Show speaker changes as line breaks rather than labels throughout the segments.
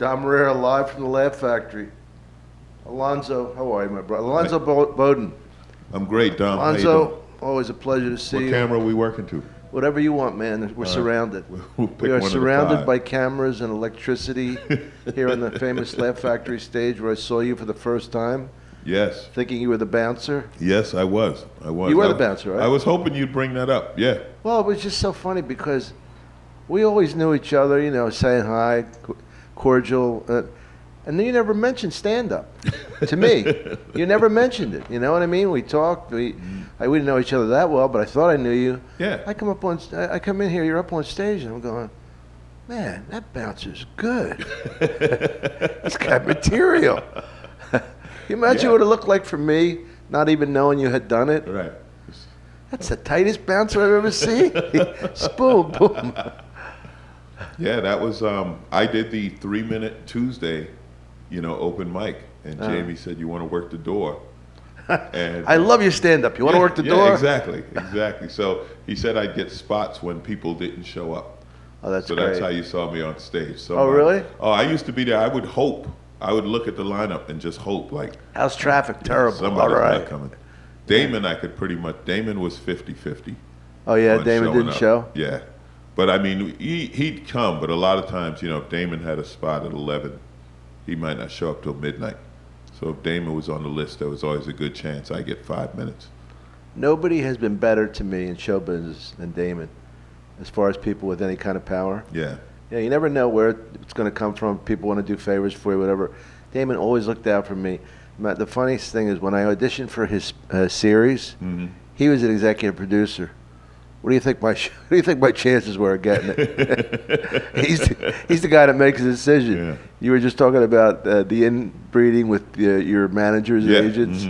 Tom Irrera, live from the Laugh Factory. Alonzo, how are you, my brother? Alonzo Bodden.
I'm great, Dom.
Alonzo, always a pleasure to see you.
What camera are we working to?
Whatever you want, man. We're surrounded.
We'll pick
We are
one of the
surrounded
five.
by cameras and electricity here on the famous Laugh Factory stage where I saw you for the first time,
Yes.
thinking you were the bouncer.
Yes, I was.
You were the bouncer, right?
I was hoping you'd bring that up. Yeah.
Well, it was just so funny because we always knew each other, you know, saying hi, cordial. And then you never mentioned stand-up to me. You never mentioned it. You know what I mean? We talked. We didn't know each other that well, but I thought I knew you.
Yeah.
I come in here. You're up on stage, and I'm going, man, that bouncer's good. He's got material. You imagine what it looked like for me, not even knowing you had done it.
Right.
That's the tightest bouncer I've ever seen. Boom, boom.
Yeah, that was. I did the 3-minute Tuesday, open mic, and Jamie said, "You want to work the door?" And
I love your stand-up. You want to work the door?
Yeah, exactly. So he said I'd get spots when people didn't show up.
Oh, that's
so
great.
that's how you saw me on stage. So
oh, really?
I used to be there. I would hope. I would look at the lineup and just hope, like,
how's traffic? Terrible.
Somebody's
All right.
not coming. Damon, I could pretty much. Damon was 50-50.
Oh yeah, Damon didn't show.
Yeah, but I mean, he'd come. But a lot of times, if Damon had a spot at 11, he might not show up till midnight. So if Damon was on the list, there was always a good chance I get 5 minutes.
Nobody has been better to me in show business than Damon, as far as people with any kind of power.
Yeah.
Yeah, you never know where it's going to come from. People want to do favors for you, whatever. Damon always looked out for me. The funniest thing is when I auditioned for his series, he was an executive producer. What do you think my chances were of getting it? he's the guy that makes the decision.
Yeah.
You were just talking about the inbreeding with your managers and agents,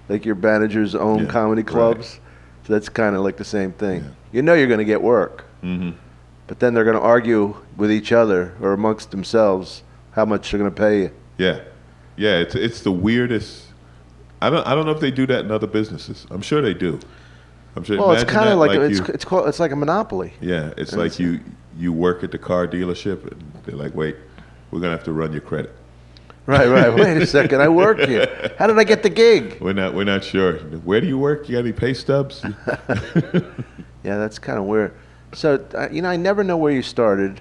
like your managers own comedy clubs.
Right.
So that's kind of like the same thing.
Yeah.
You know you're going to get work, but then they're going to argue with each other or amongst themselves how much they're going to pay you.
Yeah, it's the weirdest. I don't know if they do that in other businesses. I'm sure they do. I'm sure.
Well, it's
imagine
kind of
that,
like it's like a monopoly.
Yeah, it's like you work at the car dealership and they're like, wait, we're gonna have to run your credit.
Right. Wait a second, I work here. How did I get the gig?
We're not sure. Where do you work? You got any pay stubs?
Yeah, that's kind of weird. So I never know where you started.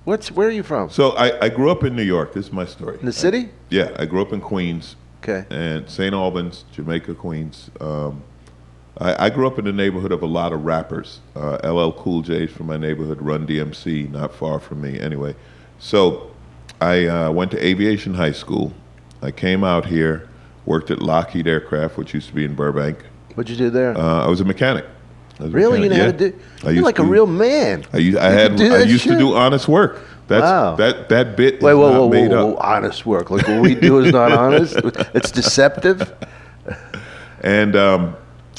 Where are you from?
So I grew up in New York. This is my story.
In the city?
I grew up in Queens.
Okay.
And St. Albans, Jamaica, Queens. I grew up in the neighborhood of a lot of rappers. LL Cool J's from my neighborhood, Run DMC, not far from me. Anyway, so I went to Aviation High School. I came out here, worked at Lockheed Aircraft, which used to be in Burbank.
What'd you do there?
I was a mechanic.
Really? You know how to do? You're like a real man.
I used to do honest work.
Wow.
That bit is
not
made up.
Honest work. Like what we do is not honest. It's deceptive.
And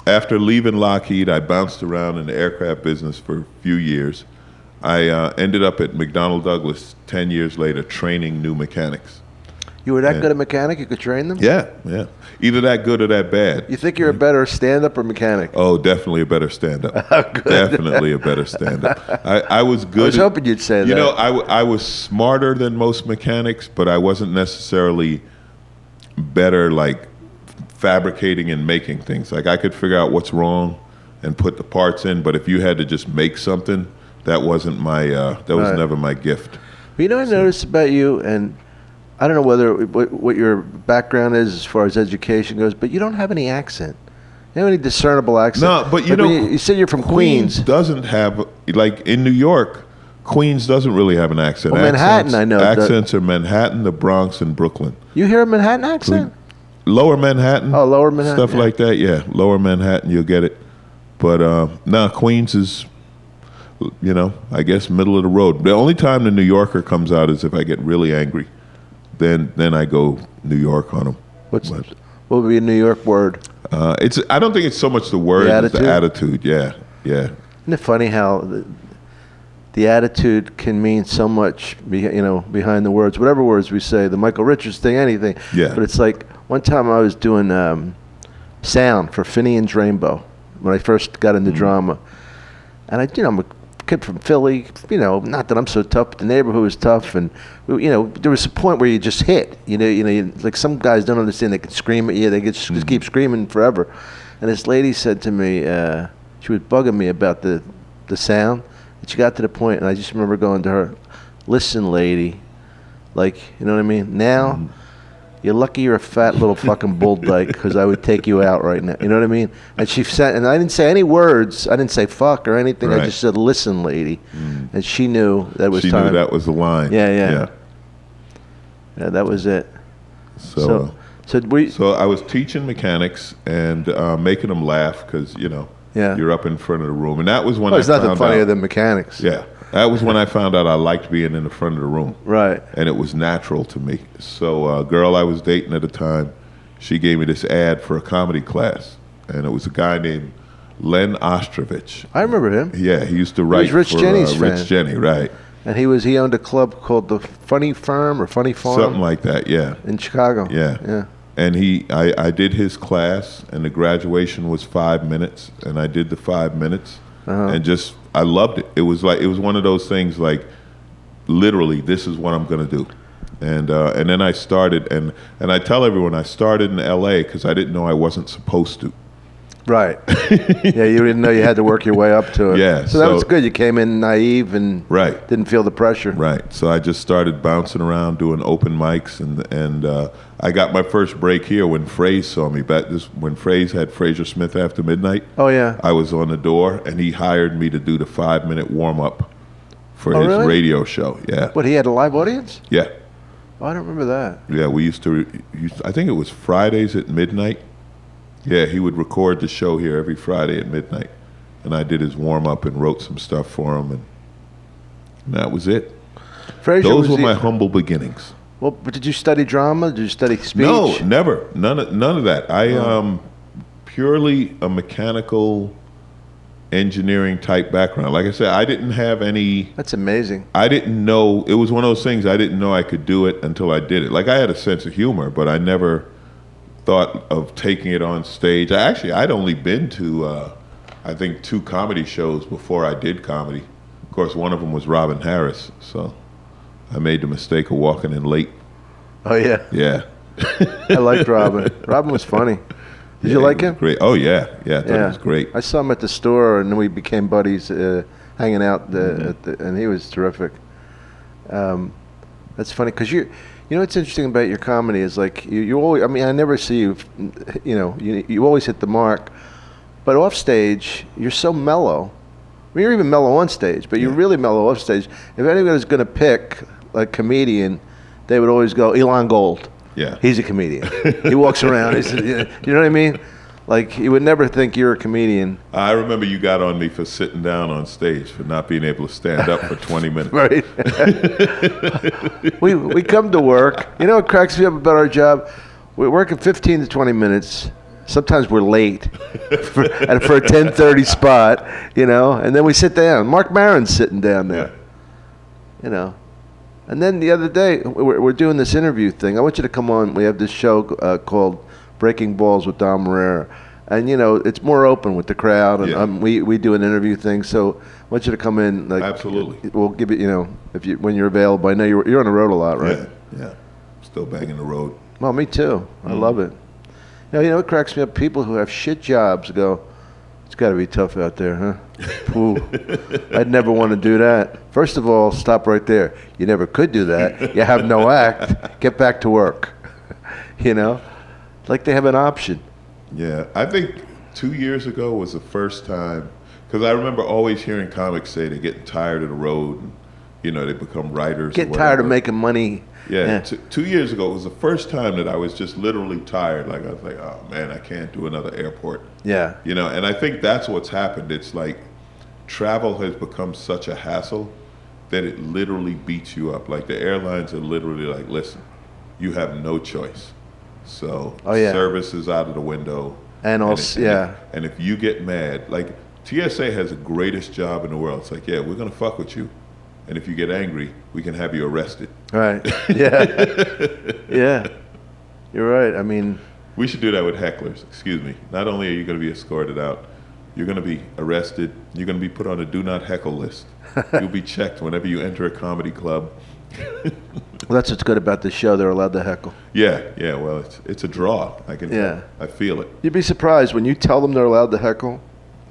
after leaving Lockheed, I bounced around in the aircraft business for a few years. I ended up at McDonnell Douglas 10 years later training new mechanics.
You were that good a mechanic? You could train them?
Yeah. Either that good or that bad.
You think you're a better stand-up or mechanic?
Oh, definitely a better stand-up. Definitely a better stand-up. I was good.
I was hoping you'd say that.
I was smarter than most mechanics, but I wasn't necessarily better, like, fabricating and making things. Like, I could figure out what's wrong and put the parts in, but if you had to just make something, that wasn't my, that was never my gift.
But I noticed about you, and I don't know what your background is as far as education goes, but you don't have any accent. You don't have any discernible accent.
No, but
you said you're from Queens.
Doesn't have, like in New York, Queens doesn't really have an accent.
Well, Manhattan, I know.
Accents are Manhattan, the Bronx, and Brooklyn.
You hear a Manhattan accent?
Lower Manhattan.
Oh, Lower Manhattan.
Stuff like that, yeah. Lower Manhattan, you'll get it. But Queens is, I guess middle of the road. The only time the New Yorker comes out is if I get really angry. Then I go New York on them.
What would be a New York word?
I don't think it's so much the word as the attitude. Yeah. Isn't
it funny how the attitude can mean so much, behind the words, whatever words we say, the Michael Richards thing, anything.
Yeah.
But it's like one time I was doing sound for Finian's Rainbow when I first got into drama, and I'm a kid from Philly. Not that I'm so tough, but the neighborhood was tough, and there was a point where you just hit. Like some guys don't understand. They can scream at you. They just keep screaming forever. And this lady said to me, she was bugging me about the sound. And she got to the point, and I just remember going to her, "Listen, lady, like, you know what I mean? Now, you're lucky you're a fat little fucking bull dyke, because I would take you out right now." You know what I mean? And she said, and I didn't say any words. I didn't say fuck or anything.
Right.
I just said, "Listen, lady," and she knew that was
She
time.
knew that was the line.
Yeah, that was it. So
I was teaching mechanics and making them laugh because you're up in front of the room, and that was when
there's nothing funnier than mechanics.
Yeah, that was when I found out I liked being in the front of the room.
Right.
And it was natural to me. So a girl I was dating at the time, she gave me this ad for a comedy class, and it was a guy named Len Ostrovich.
I remember him.
Yeah, he used to write
Rich
for
Jenny's fan.
Rich Jenny, right?
And he owned a club called the Funny Firm or Funny Farm.
Something like that, yeah.
In Chicago.
Yeah. And I did his class, and the graduation was 5 minutes, and I did the 5 minutes, and I loved it. It was one of those things like, literally, this is what I'm gonna do, and then I started, and I tell everyone I started in L.A. because I didn't know I wasn't supposed to.
Right. Yeah, you didn't know you had to work your way up to it.
Yeah.
So that was good. You came in naive and
right.
didn't feel the pressure.
Right. So I just started bouncing around doing open mics, and I got my first break here when Fraze saw me. When Fraze had Fraser Smith After Midnight.
Oh, yeah.
I was on the door, and he hired me to do the 5-minute warm-up for his
really?
radio show. Yeah.
But he had a live audience?
Yeah.
Oh, I don't remember that.
Yeah, we used to, I think it was Fridays at midnight. Yeah, he would record the show here every Friday at midnight. And I did his warm-up and wrote some stuff for him, and that was it. Those were my humble beginnings.
Well, but did you study drama? Did you study speech?
No, never. None of that. I purely a mechanical engineering type background. Like I said, I didn't have any...
That's amazing.
I didn't know... It was one of those things I didn't know I could do it until I did it. Like, I had a sense of humor, but I never thought of taking it on stage. I'd only been to, I think, 2 comedy shows before I did comedy. Of course, one of them was Robin Harris, so I made the mistake of walking in late.
Oh, yeah?
Yeah.
I liked Robin. Robin was funny. Did you like him?
Great. Oh, yeah. Yeah, I thought he was great.
I saw him at the store, and then we became buddies, hanging out, and he was terrific. That's funny, because you know what's interesting about your comedy is like you always, I mean, I never see you, you always hit the mark, but off stage, you're so mellow. I mean, you're even mellow on stage, but you're really mellow off stage. If anybody's going to pick a comedian, they would always go Elon Gold.
Yeah.
He's a comedian. He walks around. You know what I mean? Like, you would never think you're a comedian.
I remember you got on me for sitting down on stage, for not being able to stand up for 20 minutes.
Right. we come to work. You know what cracks me up about our job? We're working 15 to 20 minutes. Sometimes we're late for a 10:30 spot, and then we sit down. Mark Maron's sitting down there, And then the other day, we're doing this interview thing. I want you to come on. We have this show called Breaking Balls with Don Irrera. And, it's more open with the crowd. And we do an interview thing. So I want you to come in.
Absolutely.
We'll give it, when you're available. I know you're on the road a lot, right?
Yeah. Still banging the road.
Well, me too. I love it. It cracks me up. People who have shit jobs go, it's got to be tough out there, huh? Ooh, I'd never want to do that. First of all, stop right there. You never could do that. You have no act. Get back to work. Like they have an option.
Yeah, I think 2 years ago was the first time, because I remember always hearing comics say they're getting tired of the road, and, they become writers.
Get tired of making money.
Yeah. 2 years ago, it was the first time that I was just literally tired. Like, I was like, oh, man, I can't do another airport.
Yeah.
And I think that's what's happened. It's like travel has become such a hassle that it literally beats you up. Like, the airlines are literally like, listen, you have no choice. So service is out of the window. And if you get mad, like, TSA has the greatest job in the world. It's like, yeah, we're going to fuck with you. And if you get angry, we can have you arrested.
Right. Yeah. Yeah. You're right. I mean,
we should do that with hecklers. Excuse me. Not only are you going to be escorted out, you're going to be arrested. You're going to be put on a do not heckle list. You'll be checked whenever you enter a comedy club.
Well, that's what's good about this show. They're allowed to heckle.
Yeah. Well, it's a draw.
Yeah.
I feel it.
You'd be surprised when you tell them they're allowed to heckle.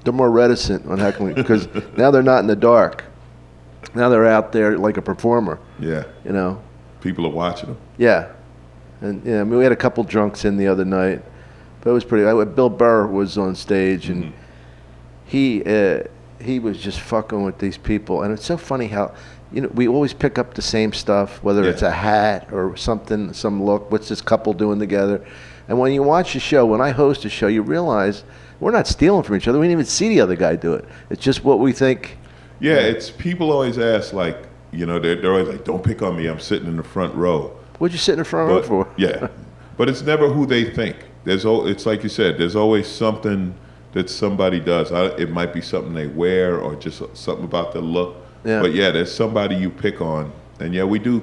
They're more reticent on heckling because now they're not in the dark. Now they're out there like a performer.
Yeah.
You know.
People are watching them.
Yeah. And yeah, I mean, we had a couple drunks in the other night, but it was pretty. Bill Burr was on stage, and he was just fucking with these people, and it's so funny how, you know, we always pick up the same stuff, whether it's a hat or something, some look. What's this couple doing together? And when you watch the show, when I host a show, you realize we're not stealing from each other. We didn't even see the other guy do it. It's just what we think.
Yeah, it's people always ask, like, you know, they're always like, don't pick on me. I'm sitting in the front row.
What'd you sit in the front row for?
Yeah, but it's never who they think. It's like you said, there's always something that somebody does. It might be something they wear or just something about the look. Yeah. But yeah, there's somebody you pick on. And yeah, we do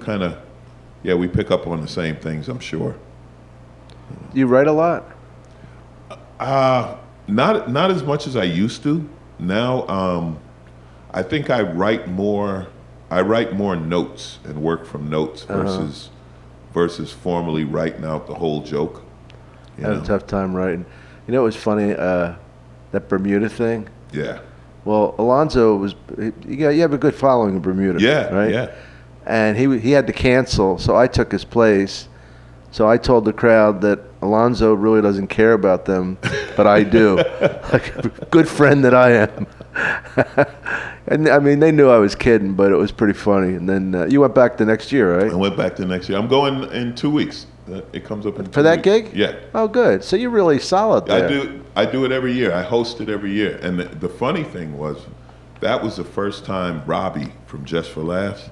we pick up on the same things, I'm sure.
You write a lot?
Not as much as I used to. Now, I think I write more notes and work from notes versus formally writing out the whole joke.
I had a tough time writing. You know, it was funny, that Bermuda thing.
Yeah.
Well, Alonzo you have a good following in Bermuda.
Yeah.
Right.
Yeah.
And he had to cancel, so I took his place. So I told the crowd that Alonzo really doesn't care about them, but I do. Like a good friend that I am. And I mean, they knew I was kidding, but it was pretty funny. And then you went back the next year, right?
I went back the next year. I'm going in 2 weeks. It comes up in 2 weeks.
For that gig?
Yeah.
Oh, good. So you're really solid there.
I do it every year. I host it every year. And the funny thing was, that was the first time Robbie from Just for Laughs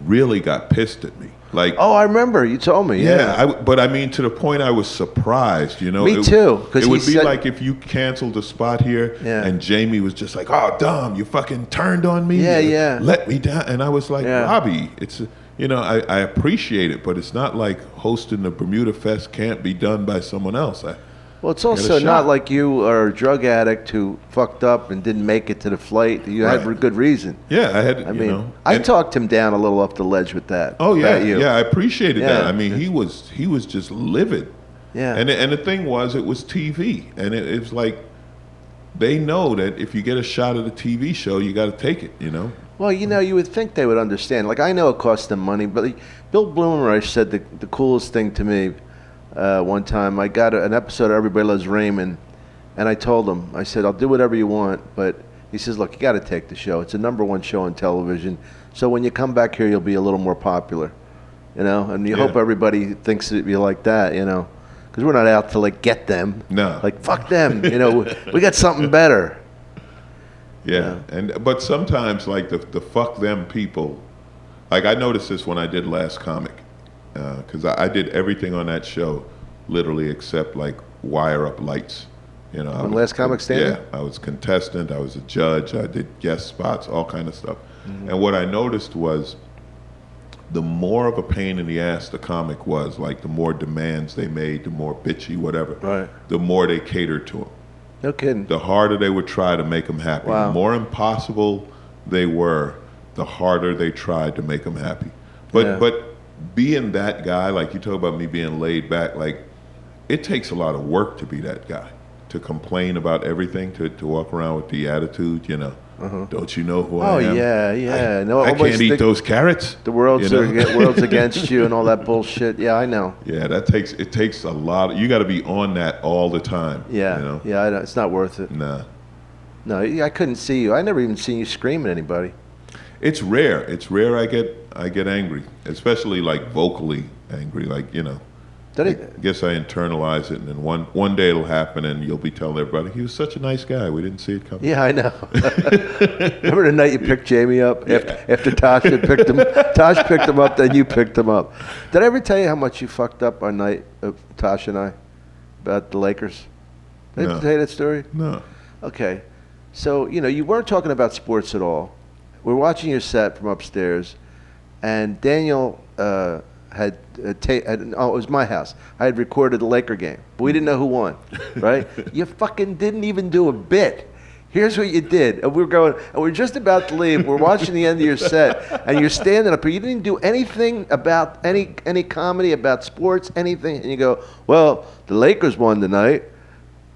really got pissed at me. Like,
oh, I remember. You told me. Yeah.
But I mean, to the point I was surprised, you know.
Me too.
It would be like if you canceled a spot here and Jamie was just like, oh, Dom, you fucking turned on me.
Yeah.
Let me down. And I was like, Robbie, it's, you know, I appreciate it, but it's not like hosting the Bermuda Fest can't be done by someone else.
Well, it's also not like you are a drug addict who fucked up and didn't make it to the flight. You had good reason.
Yeah,
I mean, I talked him down a little off the ledge with that.
Oh yeah, I appreciated that. I mean, he was just livid.
Yeah.
And the thing was, it was TV, and it was like they know that if you get a shot at a TV show, you got to take it. You know.
Well, you know, you would think they would understand. Like, I know it costs them money, but Bill Blumenreich said the coolest thing to me. One time I got an episode of Everybody Loves Raymond, and I told him, I said, I'll do whatever you want, but he says, look, you got to take the show. It's a #1 show on television, so when you come back here, you'll be a little more popular, you know, and you hope everybody thinks that you like that, you know, because we're not out to, like, get them.
No.
Like, fuck them, you know, we got something better.
Yeah, but sometimes, like, the fuck them people, like, I noticed this when I did Last Comic. Because I did everything on that show, literally except like wire up lights. You know,
on Last Comic Standing?
Yeah, I was contestant, I was a judge, I did guest spots, all kind of stuff. And what I noticed was, the more of a pain in the ass the comic was, like the more demands they made, the more bitchy, whatever, the more they catered to them.
No kidding.
The harder they would try to make them happy.
Wow.
The more impossible they were, the harder they tried to make them happy. But being that guy, like you talk about me being laid back, like it takes a lot of work to be that guy, to complain about everything, to walk around with the attitude, you know, don't you know who I am?
Oh, yeah. No,
I can't eat those carrots.
The world's against you and all that bullshit. Yeah, I know.
Yeah, it takes a lot. You got to be on that all the time.
Yeah,
you know?
Yeah, it's not worth it.
Nah.
No, I couldn't see you. I never even seen you scream at anybody.
It's rare. It's rare I get angry, especially like vocally angry, like, you know. I guess I internalize it, and then one day it'll happen, and you'll be telling everybody, he was such a nice guy, we didn't see it coming.
Yeah, I know. Remember the night you picked Jamie up after Tosh had picked him? Tosh picked him up, then you picked him up. Did I ever tell you how much you fucked up our night of Tosh and I about the Lakers? Did I tell you that story?
No.
Okay. So, you know, you weren't talking about sports at all. We're watching your set from upstairs, and Daniel it was my house. I had recorded the Laker game, but we didn't know who won, right? You fucking didn't even do a bit. Here's what you did. And we're just about to leave. We're watching the end of your set, and you're standing up here. You didn't do anything about any comedy about sports, anything. And you go, well, the Lakers won tonight.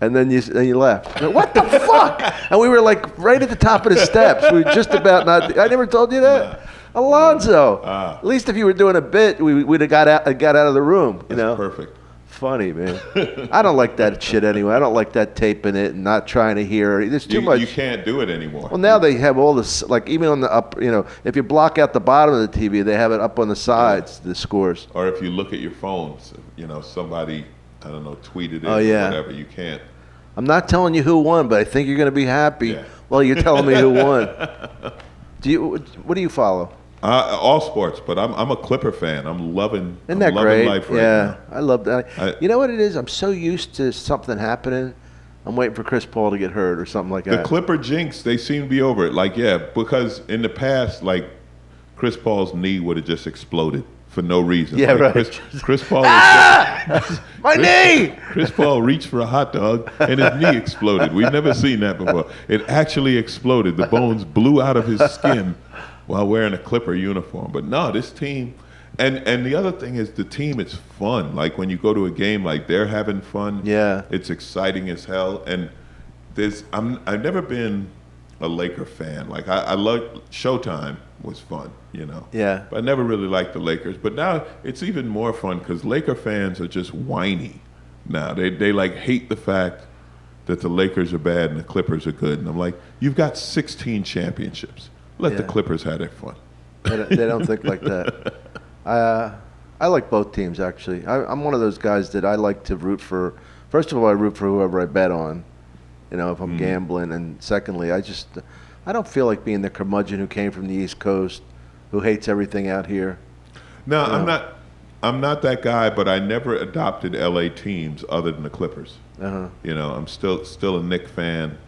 And then you left. What the fuck? And we were like right at the top of the steps. We were just about not. I never told you that, Alonzo. At least if you were doing a bit, we'd have got out of the room. You know,
perfect.
Funny, man. I don't like that shit anyway. I don't like that taping it and not trying to hear. There's too much.
You can't do it anymore.
Well, now they have all this, like even on the up, if you block out the bottom of the TV, they have it up on the sides, the scores.
Or if you look at your phones, somebody, I don't know, tweeted it or whatever, you can't.
I'm not telling you who won, but I think you're going to be happy.
Yeah.
Well, you're telling me who won. What do you follow?
All sports, but I'm a Clipper fan. I'm loving
great?
Life right now.
I love that. You know what it is? I'm so used to something happening. I'm waiting for Chris Paul to get hurt or something like that.
The Clipper jinx, they seem to be over it. Because in the past, Chris Paul's knee would have just exploded for no reason.
Yeah, right.
Chris Paul.
My knee!
Chris Paul reached for a hot dog and his knee exploded. We've never seen that before. It actually exploded. The bones blew out of his skin while wearing a Clipper uniform. But no, this team, and the other thing is the team is fun. Like when you go to a game, they're having fun.
Yeah.
It's exciting as hell. And I've never been a Laker fan. I love Showtime was fun,
Yeah.
But I never really liked the Lakers. But now it's even more fun because Laker fans are just whiny now. They hate the fact that the Lakers are bad and the Clippers are good. And I'm like, you've got 16 championships. Let the Clippers have their fun.
They don't think like that. I like both teams, actually. I'm one of those guys that I like to root for. First of all, I root for whoever I bet on, if I'm gambling. And secondly, I don't feel like being the curmudgeon who came from the East Coast, who hates everything out here.
No, I'm not that guy, but I never adopted LA teams other than the Clippers. I'm still a Knicks fan.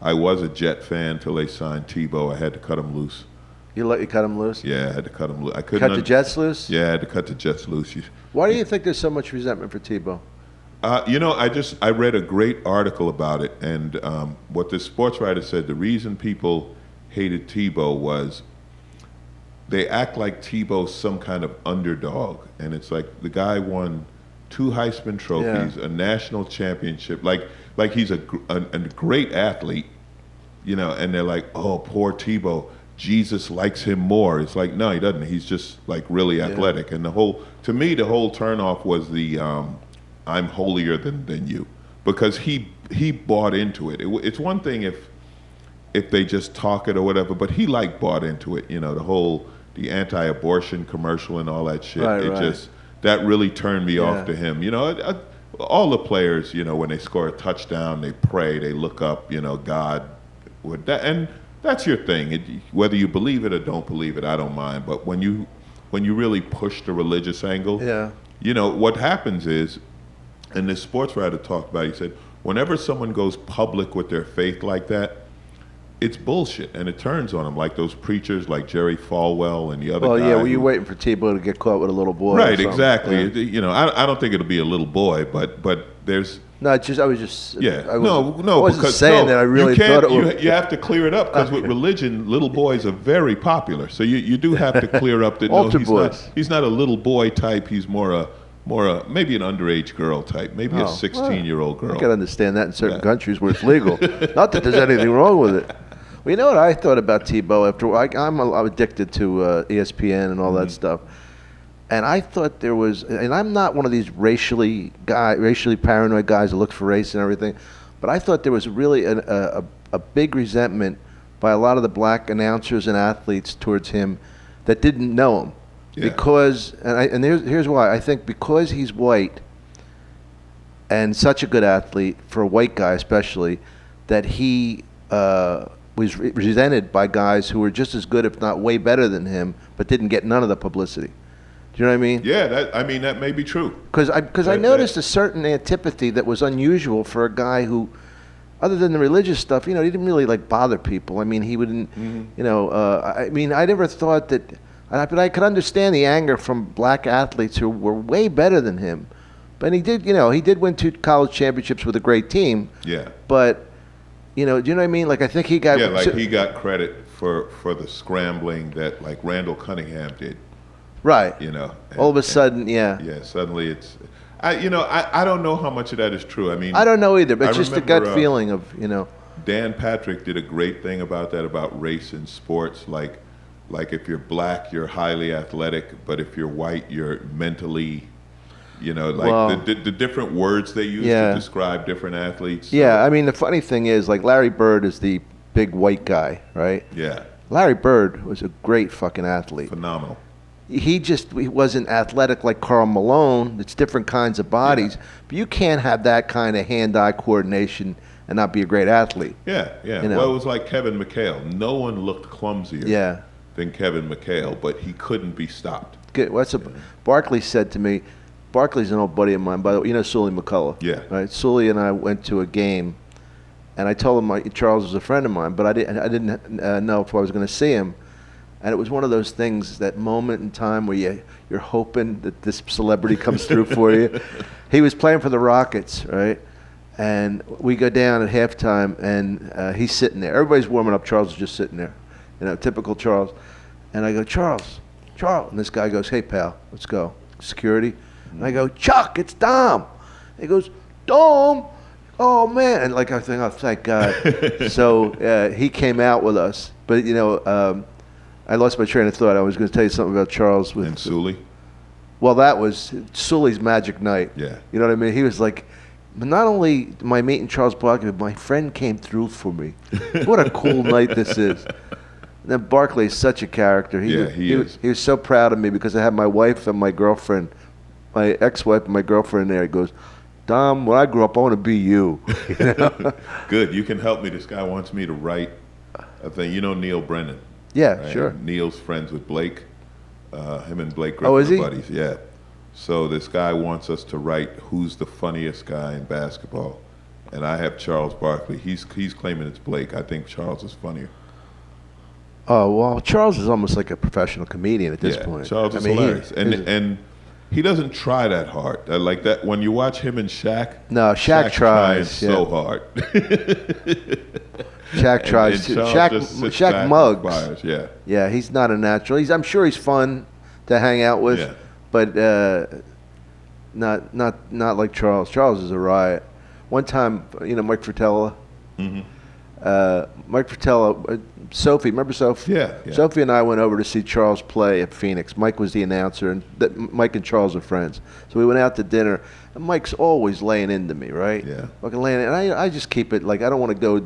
I was a Jet fan till they signed Tebow. I had to cut him loose.
You cut him loose?
Yeah, I had to cut him loose. I couldn't
cut the Jets loose?
Yeah, I had to cut the Jets loose.
Why do you think there's so much resentment for Tebow?
I read a great article about it, and what the sports writer said, the reason people hated Tebow was they act like Tebow's some kind of underdog, and it's like the guy won 2 Heisman trophies, a national championship, like he's a great athlete, and they're like, oh, poor Tebow, Jesus likes him more. It's like, no, he doesn't. He's just really athletic, and to me, the whole turnoff was the I'm holier than you, because he bought into it. It's one thing if they just talk it or whatever, but he bought into it. The anti-abortion commercial and all that shit.
Right.
That really turned me off to him. All the players, when they score a touchdown, they pray, they look up, God would that, and that's your thing. Whether you believe it or don't believe it, I don't mind. But when you really push the religious angle, what happens is. And this sports writer talked about it, he said, whenever someone goes public with their faith like that, it's bullshit, and it turns on them, like those preachers like Jerry Falwell and the other guy.
Well, you're waiting for Tebow to get caught with a little boy.
Right, exactly. Yeah. I don't think it'll be a little boy, but there's...
No, I was just...
Yeah,
I wasn't saying that I really thought it was...
You have to clear it up, because with religion, little boys are very popular. So you do have to clear up that he's not a little boy type, he's more a maybe an underage girl type, maybe a 16-year-old girl.
I can understand that in certain countries where it's legal. Not that there's anything wrong with it. Well, you know what I thought about Tebow after I'm addicted to ESPN and all that stuff, and I thought there was, and I'm not one of these racially paranoid guys that look for race and everything, but I thought there was really a big resentment by a lot of the black announcers and athletes towards him that didn't know him. Yeah. Because, and here's why. I think because he's white and such a good athlete, for a white guy especially, that he was resented by guys who were just as good, if not way better than him, but didn't get none of the publicity. Do you know what I mean?
Yeah, that may be true.
Because I noticed a certain antipathy that was unusual for a guy who, other than the religious stuff, he didn't really bother people. I mean, he wouldn't, I never thought that... But I could understand the anger from black athletes who were way better than him. But he did win 2 college championships with a great team.
Yeah.
But You know, do you know what I mean? Like I think he got
he got credit for the scrambling that like Randall Cunningham did.
right.
You know,
All of a sudden, yeah.
yeah, suddenly it's. I don't know how much of that is true. I mean,
I don't know either, but
I
it's just a
remember,
gut feeling of
Dan Patrick did a great thing about that, about race in sports. Like if you're black, you're highly athletic, but if you're white, you're mentally, the different words they use to describe different athletes.
Yeah, I mean, the funny thing is, like, Larry Bird is the big white guy, right?
Yeah.
Larry Bird was a great fucking athlete.
Phenomenal.
He wasn't athletic like Karl Malone. It's different kinds of bodies.
Yeah.
But you can't have that kind of hand-eye coordination and not be a great athlete.
Yeah. Well, it was like Kevin McHale. No one looked clumsier than Kevin McHale, but he couldn't be stopped.
Good. Barkley said to me, Barkley's an old buddy of mine, by the way. You know Sully McCullough?
Yeah.
Right? Sully and I went to a game, and I told him Charles was a friend of mine, but I didn't know if I was going to see him. And it was one of those things, that moment in time where you're hoping that this celebrity comes through for you. He was playing for the Rockets, right? And we go down at halftime, and he's sitting there. Everybody's warming up. Charles is just sitting there. Typical Charles. And I go, Charles. And this guy goes, hey, pal, let's go. Security. And I go, Chuck, it's Dom. He goes, Dom? Oh, man. And like I think, oh, thank God. So he came out with us. But, I lost my train of thought. I was going to tell you something about Charles.
And Sully?
Well, that was Sully's magic night.
Yeah.
You know what I mean? He was like, not only am I meeting Charles Barkley, but my friend came through for me. What a cool night this is. And then Barkley is such a character. He was so proud of me because I had my wife and my girlfriend, my ex-wife and my girlfriend there. He goes, Dom, when I grow up, I want to be you.
Good. You can help me. This guy wants me to write a thing. You know Neil Brennan?
Yeah,
right?
sure.
Neil's friends with Blake. Him and Blake
Oh, is he?
are buddies. Yeah. So this guy wants us to write who's the funniest guy in basketball, and I have Charles Barkley. He's claiming it's Blake. I think Charles is funnier.
Oh well, Charles is almost like a professional comedian at this point.
Charles is hilarious, and he doesn't try that hard. Like that when you watch him and Shaq.
No, Shaq tries
so hard.
Shaq tries to. Shaq mugs. Yeah, he's not a natural. I'm sure he's fun to hang out with, but not like Charles. Charles is a riot. One time, Mike Fratello.
Mm-hmm.
Mike Fratello, Sophie, remember Sophie?
Yeah.
Sophie and I went over to see Charles play at Phoenix. Mike was the announcer, and Mike and Charles are friends. So we went out to dinner, and Mike's always laying into me, right?
Yeah.
Fucking laying in. And I just keep it like I don't want to go. I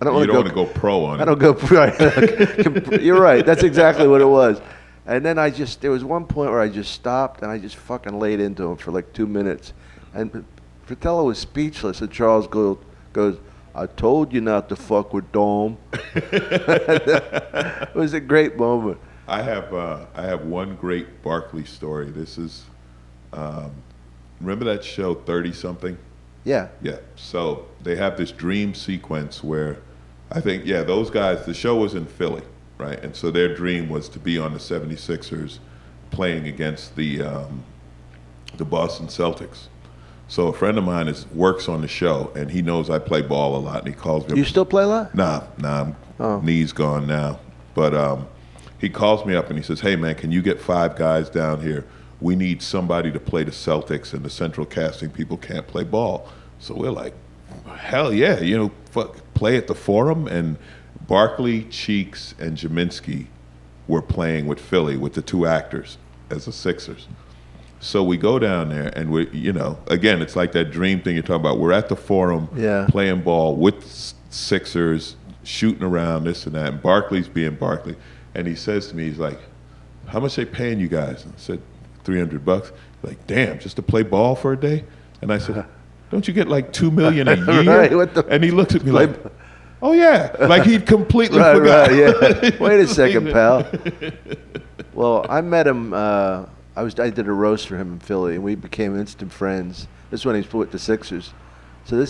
don't
want to go pro on it.
I don't go right. You're right. That's exactly what it was. And then there was one point where I just stopped and I just fucking laid into him for like 2 minutes, and Fratello was speechless, and Charles goes. I told you not to fuck with Dome. It was a great moment.
I have one great Barkley story. This is, remember that show 30 something?
Yeah.
Yeah. So they have this dream sequence where I think those guys. The show was in Philly, right? And so their dream was to be on the 76ers, playing against the Boston Celtics. So a friend of mine works on the show, and he knows I play ball a lot, and he calls me up.
You still play a lot?
Nah, knee's gone now. But he calls me up, and he says, hey, man, can you get 5 guys down here? We need somebody to play the Celtics, and the central casting people can't play ball. So we're like, hell yeah, play at the Forum. And Barkley, Cheeks, and Jaminski were playing with Philly, with the 2 actors as the Sixers. So we go down there, and again, it's like that dream thing you're talking about. We're at the Forum, playing ball with Sixers, shooting around, this and that. And Barkley's being Barkley. And he says to me, he's like, how much they paying you guys? And I said, $300. He's like, damn, just to play ball for a day? And I said, don't you get like $2 million a year?
Right,
and he looked at me like, oh yeah, like he'd completely forgot.
Right, yeah. Wait a second, pal. Well, I met him. I did a roast for him in Philly, and we became instant friends. This is when he was with the Sixers. So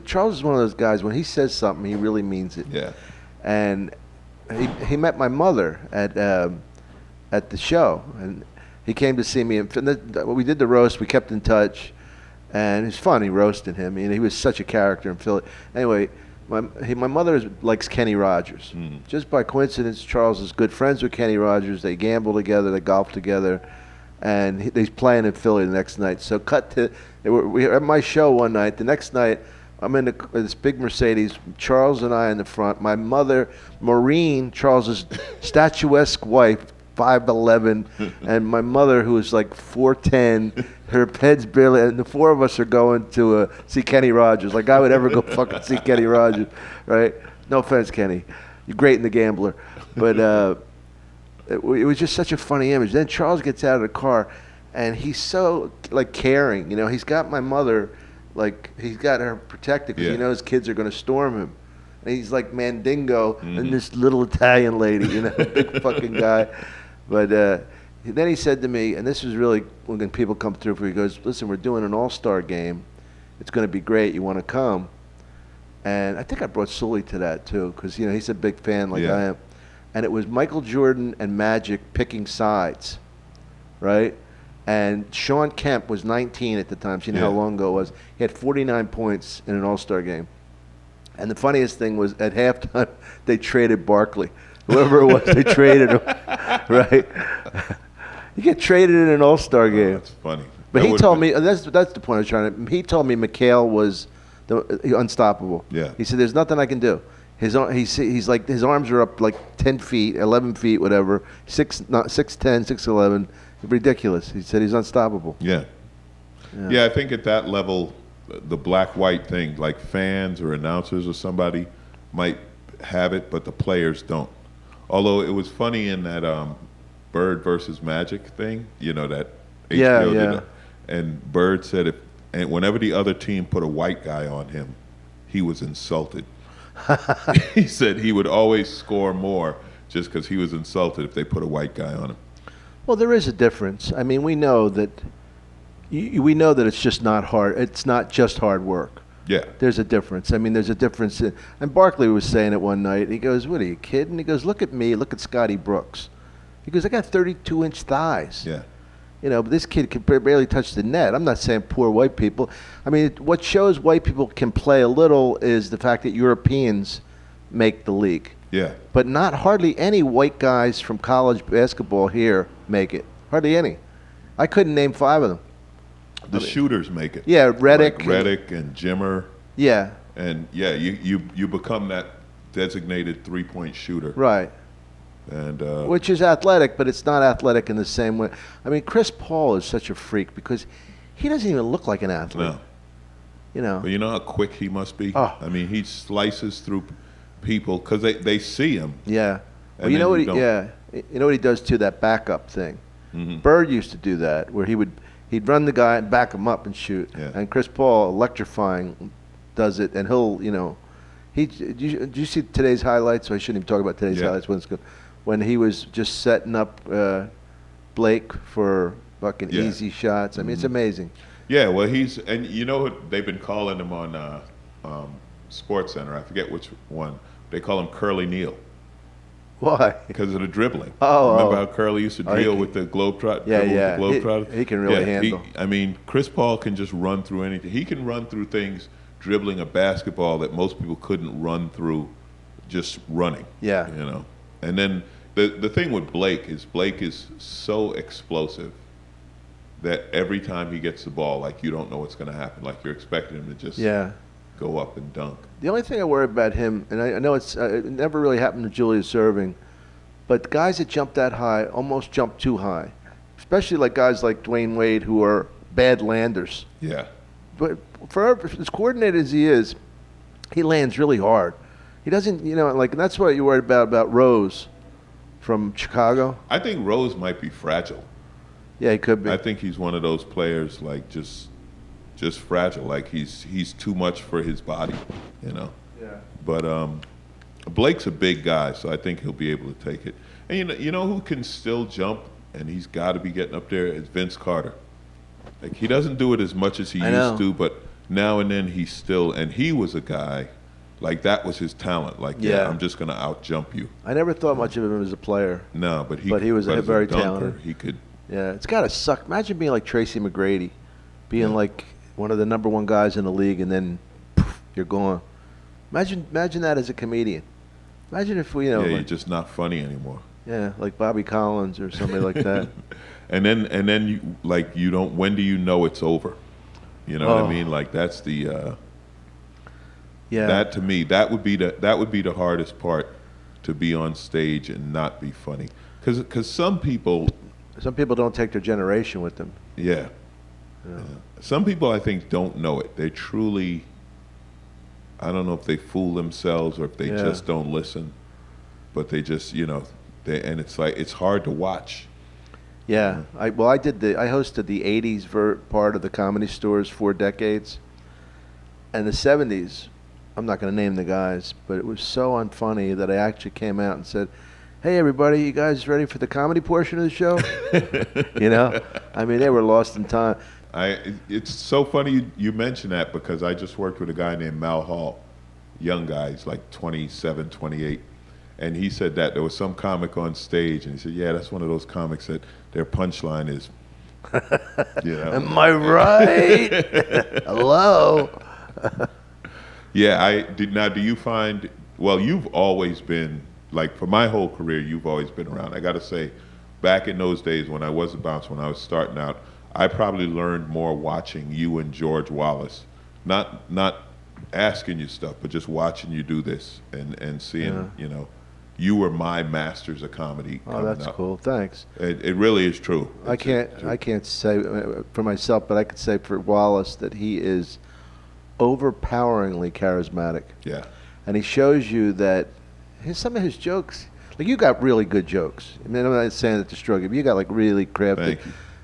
Charles is one of those guys, when he says something, he really means it.
Yeah.
And he met my mother at the show, and he came to see me. And we did the roast. We kept in touch, and it was fun. He roasted him. He was such a character in Philly. Anyway, My mother likes Kenny Rogers. Just by coincidence, Charles is good friends with Kenny Rogers. They gamble together, they golf together, and he's playing in Philly the next night. So we were at my show one night. The next night, I'm in this big Mercedes, Charles and I in the front. My mother, Maureen, Charles's statuesque wife, 5'11", and my mother, who is like 4'10", her head's barely, and the four of us are going to see Kenny Rogers. Like I would ever go fucking see Kenny Rogers, right? No offense, Kenny. You're great in The Gambler. But it was just such a funny image. Then Charles gets out of the car, and he's so, like, caring. You know, he's got my mother, like, he's got her protected because he knows kids are going to storm him. And he's like Mandingo and this little Italian lady, you know, big fucking guy. But then he said to me, and this was really when people come through, he goes, listen, we're doing an all-star game. It's going to be great. You want to come? And I think I brought Sully to that, too, because, you know, he's a big fan like I am. And it was Michael Jordan and Magic picking sides, right? And Sean Kemp was 19 at the time. So you know how long ago it was. He had 49 points in an all-star game. And the funniest thing was at halftime, they traded Barkley. Whoever it was, they traded him, right? You get traded in an all-star game.
That's funny.
But he told me, that's the point I was trying to, he told me McHale was unstoppable.
Yeah.
He said, there's nothing I can do. He's like, his arms are up like 10 feet, 11 feet, whatever, 6'10", 6'11", ridiculous. He said he's unstoppable.
Yeah, I think at that level, the black-white thing, like fans or announcers or somebody might have it, but the players don't. Although it was funny in that Bird versus Magic thing, you know, that HBO did it. And Bird said and whenever the other team put a white guy on him, he was insulted. He said he would always score more just because he was insulted if they put a white guy on him.
Well, there is a difference. I mean, we know that it's just not hard. It's not just hard work.
Yeah.
There's a difference. I mean, there's a difference. And Barkley was saying it one night. He goes, what are you kidding? He goes, look at me. Look at Scotty Brooks. He goes, I got 32-inch thighs.
Yeah.
You know, but this kid can barely touch the net. I'm not saying poor white people. I mean, what shows white people can play a little is the fact that Europeans make the league.
Yeah.
But not hardly any white guys from college basketball here make it. Hardly any. I couldn't name 5 of them.
The shooters make it.
Yeah, Reddick.
Like Reddick and Jimmer.
Yeah.
And you become that designated three-point shooter.
Right.
And
which is athletic, but it's not athletic in the same way. I mean, Chris Paul is such a freak because he doesn't even look like an athlete.
No.
You know.
But you know how quick he must be?
Oh.
I mean, he slices through people because they see him.
Yeah. Well,
And
you know what?
then
You know what he does too? That backup thing.
Mm-hmm.
Bird used to do that, where he'd run the guy and back him up and shoot.
Yeah.
And Chris Paul, electrifying, does it, and he'll, you know, did you see today's highlights? So I shouldn't even talk about today's highlights when it's good. When he was just setting up Blake for fucking easy shots. I mean, it's amazing.
Yeah, well, and you know what they've been calling him on Sports Center? I forget which one. They call him Curly Neal.
Why?
Because of the dribbling.
Remember
how Curly used to deal with the Globetrotter?
Yeah. He can really handle.
I mean, Chris Paul can just run through anything. He can run through things dribbling a basketball that most people couldn't run through just running.
Yeah.
You know? And then the thing with Blake is so explosive that every time he gets the ball, like, you don't know what's going to happen. Like, you're expecting him to just go up and dunk.
The only thing I worry about him, and I know it never really happened to Julius Erving, but guys that jump that high almost jump too high, especially like guys like Dwayne Wade who are bad landers.
Yeah.
But for as coordinated as he is, he lands really hard. He doesn't, you know, like, that's what you worried about Rose from Chicago.
I think Rose might be fragile.
Yeah, he could be.
I think he's one of those players, like, just fragile. Like, he's too much for his body, you know.
Yeah.
But Blake's a big guy, so I think he'll be able to take it. And you know who can still jump, and he's got to be getting up there, is Vince Carter. Like, he doesn't do it as much as he used to, but now and then he's still, and he was a guy, like, that was his talent. Like, I'm just going to out-jump you.
I never thought much of him as a player.
No, but he
was very
dunker,
talented.
He could.
Yeah, it's got to suck. Imagine being like Tracy McGrady, being like one of the #1 guys in the league, and then poof, you're gone. Imagine that as a comedian. Imagine if we,
Yeah, you're
like,
just not funny anymore.
yeah, like Bobby Collins or somebody like that.
And then you like you don't. When do you know it's over? You know what I mean?
Oh,
Like that's the
yeah,
that to me that would be the hardest part, to be on stage and not be funny. Because some people,
some people don't take their generation with them.
yeah,
Yeah.
some people I think don't know it. They truly, I don't know if they fool themselves or if they
Yeah.
just don't listen, but they just and it's like it's hard to watch.
Yeah, I hosted the '80s part of the Comedy Stores 4 decades, and the '70s. I'm not going to name the guys, but it was so unfunny that I actually came out and said, "Hey, everybody, you guys ready for the comedy portion of the show?" I mean, they were lost in time.
It's so funny you mention that, because I just worked with a guy named Mal Hall, young guy, he's like 27, 28, and he said that there was some comic on stage, and he said, yeah, that's one of those comics that their punchline is,
Am I right? Hello.
Yeah, I did. Now, do you find, well, you've always been, like, for my whole career, you've always been around. I got to say, back in those days when I was a bouncer, when I was starting out, I probably learned more watching you and George Wallace, not asking you stuff, but just watching you do this and seeing, you were my masters of comedy.
Oh, that's
up.
cool. Thanks.
It really is true.
I can't say for myself, but I could say for Wallace that he is overpoweringly charismatic.
Yeah.
And he shows you that some of his jokes, like, you got really good jokes. I mean, I'm not saying that to stroke you, but you got, like, really crafty.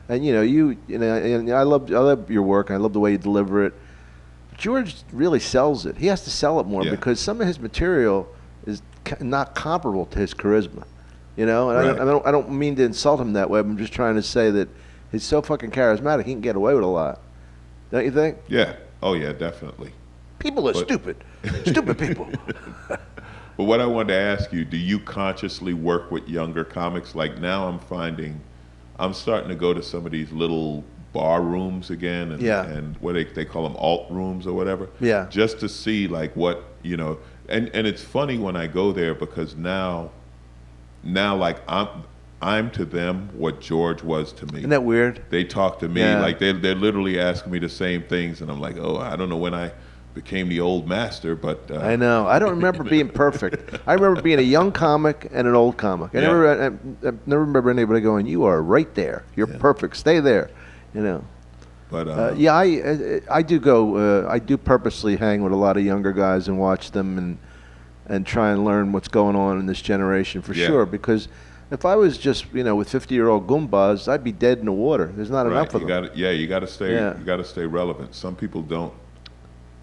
Thank you.
And and I love your work. And I love the way you deliver it. George really sells it. He has to sell it more,
Yeah.
because some of his material is not comparable to his charisma. And
Right.
I don't mean to insult him that way. I'm just trying to say that he's so fucking charismatic. He can get away with a lot. Don't you think?
Yeah. Oh, yeah, definitely.
People are stupid. Stupid people.
But what I wanted to ask you, do you consciously work with younger comics? Like, now I'm starting to go to some of these little bar rooms again, and what they call them, alt rooms or whatever.
Yeah.
Just to see, like, what, and it's funny when I go there, because now like I'm to them what George was to me.
Isn't that weird?
They talk to me like they're literally asking me the same things, and I'm like, oh, I don't know when I became the old master, but
I know. I don't remember being perfect. I remember being a young comic and an old comic. I never remember anybody going, "You are right there. You're perfect. Stay there."
But
I do go. I do purposely hang with a lot of younger guys and watch them and try and learn what's going on in this generation for sure. Because if I was just with 50-year-old goombas, I'd be dead in the water. There's not enough of them.
You got to stay. You got to stay relevant. Some people don't.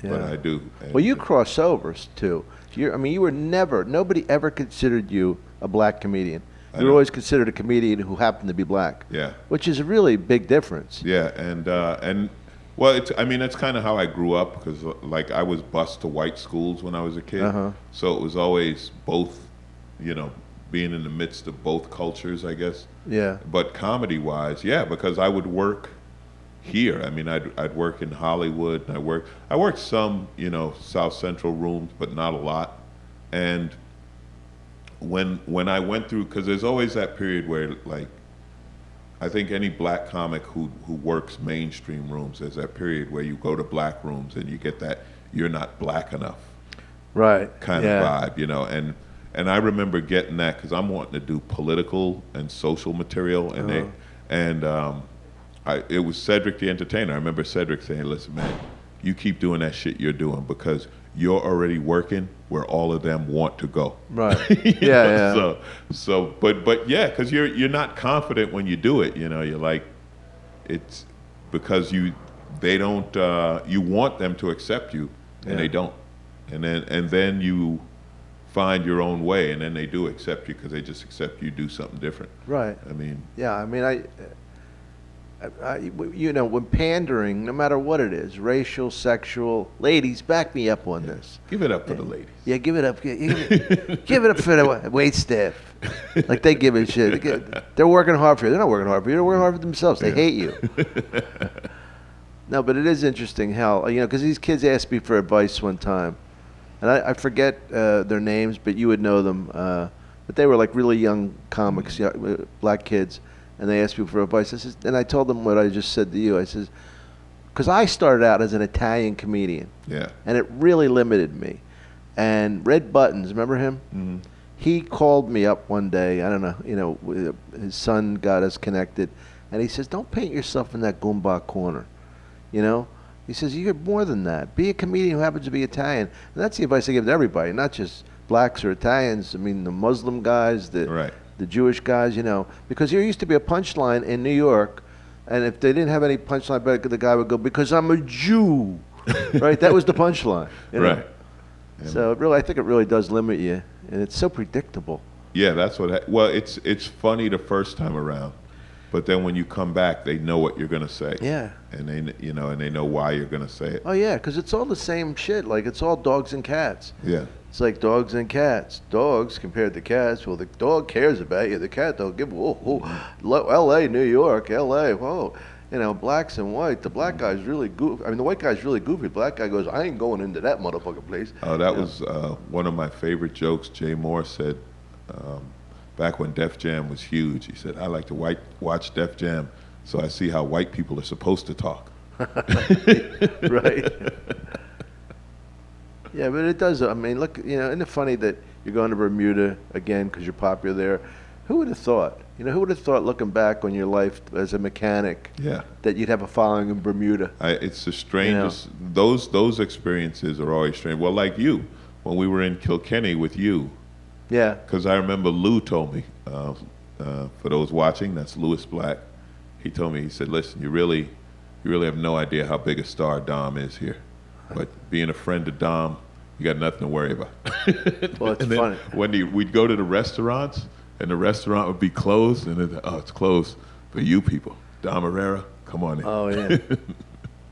Yeah.
But I do.
Well, you crossovers too. You were never. Nobody ever considered you a black comedian. You were always considered a comedian who happened to be black.
Yeah.
Which is a really big difference.
Yeah, and well, it's kind of how I grew up, because like I was bused to white schools when I was a kid, so it was always both, being in the midst of both cultures, I guess.
Yeah.
But comedy-wise, because I would work here. I mean, I'd work in Hollywood, and I worked some, South Central rooms, but not a lot. And when I went through, because there's always that period where, like, I think any black comic who works mainstream rooms, there's that period where you go to black rooms and you get that you're not black enough,
right?
Kind of vibe, And I remember getting that, because I'm wanting to do political and social material, and it was Cedric the Entertainer. I remember Cedric saying, "Listen, man, you keep doing that shit you're doing, because you're already working where all of them want to go."
Right.
But yeah, because you're not confident when you do it. You're like, it's because they don't. You want them to accept you, and they don't. And then you find your own way, and then they do accept you, because they just accept you do something different.
Right.
I mean.
Yeah. I mean, when pandering, no matter what it is, racial, sexual, ladies, back me up on this.
Give it up for the ladies.
Yeah, give it up. Give it up for the wait staff. Like, they give a shit. They're working hard for you. They're not working hard for you. They're working hard for themselves. They hate you. No, but it is interesting how, because these kids asked me for advice one time. and I forget their names, but you would know them. But they were like really young comics, black kids, and they asked me for advice. And I told them what I just said to you. I says, because I started out as an Italian comedian, and it really limited me. And Red Buttons, remember him?
Mm-hmm.
He called me up one day. I don't know, his son got us connected, and he says, "Don't paint yourself in that Goomba corner, you know." He says, "You're more than that. Be a comedian who happens to be Italian." And that's the advice I give to everybody, not just blacks or Italians. I mean, the Muslim guys, the Jewish guys, because there used to be a punchline in New York, and if they didn't have any punchline, the guy would go, "Because I'm a Jew," right? That was the punchline,
Right.
So I think it really does limit you, and it's so predictable.
Yeah, that's what. Well, it's funny the first time around, but then when you come back, they know what you're gonna say.
Yeah.
And they know why you're gonna say it.
Oh yeah, because it's all the same shit. Like it's all dogs and cats.
Yeah.
It's like dogs and cats. Dogs compared to cats. Well, the dog cares about you. The cat don't give. Whoa. L.A., New York, L.A. Whoa. Blacks and white. The black guy's really goofy. I mean, the white guy's really goofy. The black guy goes, "I ain't going into that motherfucking place."
Oh, that was one of my favorite jokes. Jay Moore said, back when Def Jam was huge, he said, "I like to watch Def Jam, so I see how white people are supposed to talk."
Right. Yeah, but it does. I mean, look, isn't it funny that you're going to Bermuda again because you're popular there? Who would have thought? Who would have thought, looking back on your life as a mechanic, that you'd have a following in Bermuda?
It's the strangest. Those experiences are always strange. Well, like you, when we were in Kilkenny with you.
Yeah.
Because I remember Lou told me, for those watching, that's Louis Black. He told me, he said, "Listen, you really have no idea how big a star Dom is here. But being a friend of Dom, you got nothing to worry about."
Well, it's
and
funny.
When we'd go to the restaurants, and the restaurant would be closed, and it's closed for you people. Dom Irrera, come on in.
Oh, yeah.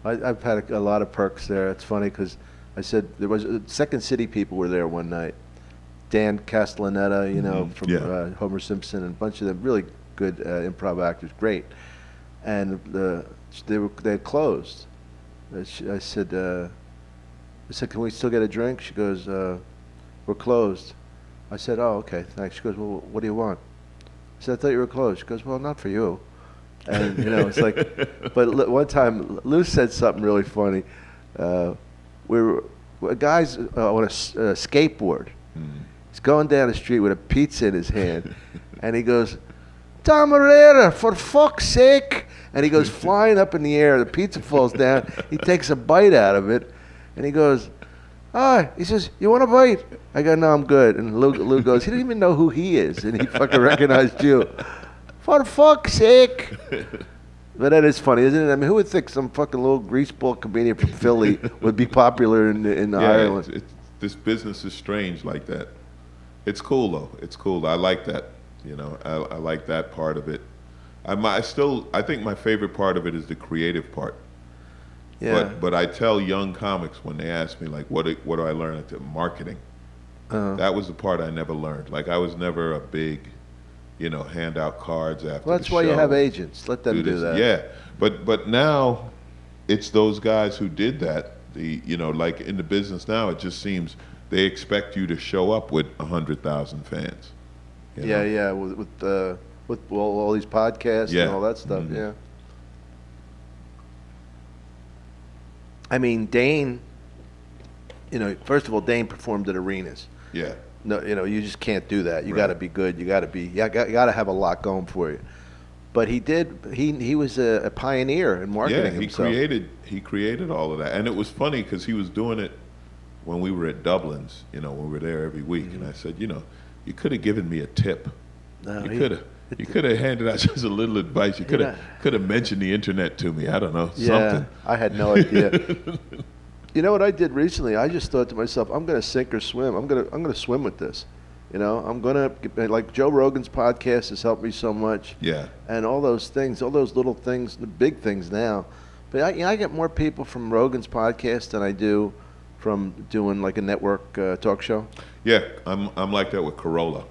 I've had a lot of perks there. It's funny because I said there was Second City people were there one night. Dan Castellaneta, from Homer Simpson, and a bunch of them really good improv actors, great. And they had closed. I said, "Can we still get a drink?" She goes, "We're closed." I said, "Oh, okay, thanks." She goes, "Well, what do you want?" I said, "I thought you were closed." She goes, "Well, not for you." And it's like, but one time Lou said something really funny. We were guys on a skateboard. He's going down the street with a pizza in his hand, and he goes, "Dom Irrera, for fuck's sake!" And he goes flying up in the air. The pizza falls down. He takes a bite out of it, and he goes, he says, "You want a bite?" I go, "No, I'm good." And Lou goes, "He didn't even know who he is," and he fucking recognized you. For fuck's sake! But that is funny, isn't it? I mean, who would think some fucking little greaseball comedian from Philly would be popular in Ireland?
This business is strange like that. It's cool though. It's cool. I like that. I like that part of it. I think my favorite part of it is the creative part.
Yeah.
But I tell young comics when they ask me like, what do I learn? I tell them, marketing. That was the part I never learned. Like I was never a big, hand out cards after.
Well, that's why you have agents. Let them do that.
Yeah, but now, it's those guys who did that. Like in the business now, it just seems they expect you to show up with 100,000 fans.
Yeah, with all these podcasts and all that stuff. Mm-hmm. Yeah. I mean, Dane. First of all, Dane performed at arenas.
Yeah.
No, you just can't do that. You got to be good. You got to have a lot going for you. But he did. He was a pioneer in marketing himself.
He created all of that, and it was funny because he was doing it when we were at Dublin's. When we were there every week, and I said, you could have given me a tip. No, you could have handed out just a little advice. You could have mentioned the internet to me. I don't know, something.
I had no idea. You know what I did recently? I just thought to myself, I'm going to sink or swim. I'm going to swim with this. I'm going to, like Joe Rogan's podcast has helped me so much.
Yeah.
And all those things, all those little things, the big things now. But I get more people from Rogan's podcast than I do from doing like a network talk show.
Yeah, I'm like that with Corolla.